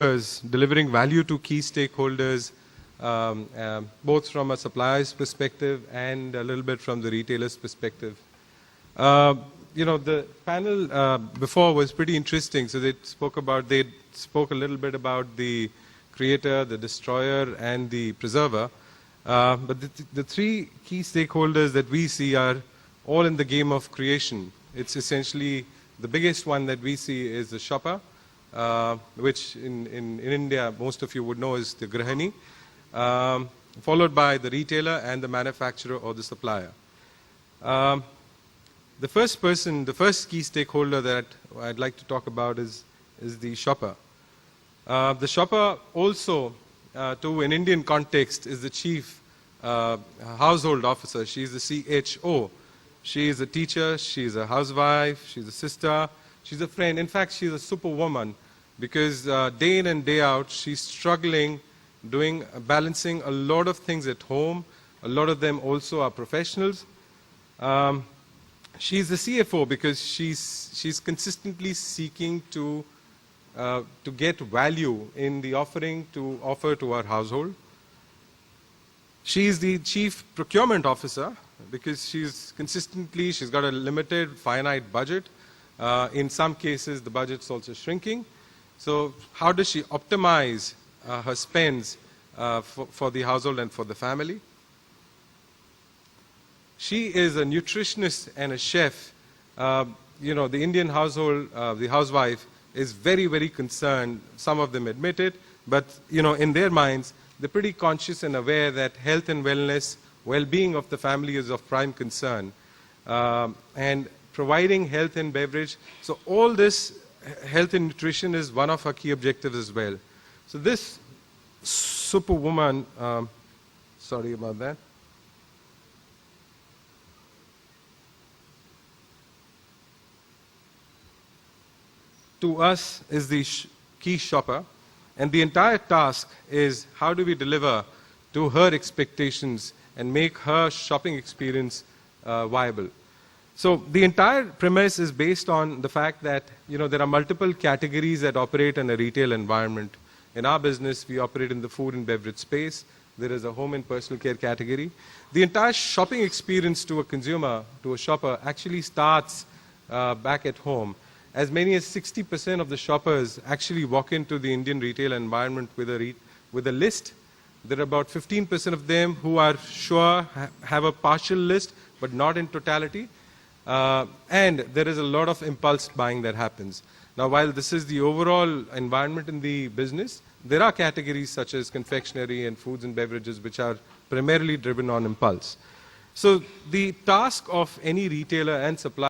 delivering value to key stakeholders, both from a supplier's perspective and a little bit from the retailer's perspective. The panel before was pretty interesting. So they spoke a little bit about the creator, the destroyer, and the preserver. But the three key stakeholders that we see are all in the game of creation. It's essentially the biggest one that we see is the shopper, which in India, most of you would know is the grahani, followed by the retailer and the manufacturer or the supplier. The first key stakeholder that I'd like to talk about is the shopper. The shopper also, in Indian context, is the chief household officer. She's the CHO. She is a teacher, she's a housewife, she's a sister, she's a friend. In fact, she's a superwoman because day in and day out, she's struggling, balancing a lot of things at home. A lot of them also are professionals. She's the CFO because she's consistently seeking to get value in the offering to offer to our household. She's the Chief Procurement Officer because she's got a limited, finite budget. In some cases, the budget's also shrinking. So how does she optimize her spends for the household and for the family? She is a nutritionist and a chef. The Indian household, the housewife, is very, very concerned. Some of them admit it, but in their minds, they're pretty conscious and aware that health and wellness, well-being of the family is of prime concern. And providing health and beverage. So all this health and nutrition is one of our key objectives as well. So this superwoman, sorry about that. To us is the key shopper. And the entire task is how do we deliver to her expectations and make her shopping experience viable. So the entire premise is based on the fact that there are multiple categories that operate in a retail environment. In our business, we operate in the food and beverage space. There is a home and personal care category. The entire shopping experience to a consumer, to a shopper, actually starts back at home. As many as 60% of the shoppers actually walk into the Indian retail environment with a list. There are about 15% of them who are sure have a partial list, but not in totality. And there is a lot of impulse buying that happens. Now, while this is the overall environment in the business, there are categories such as confectionery and foods and beverages which are primarily driven on impulse. So the task of any retailer and supplier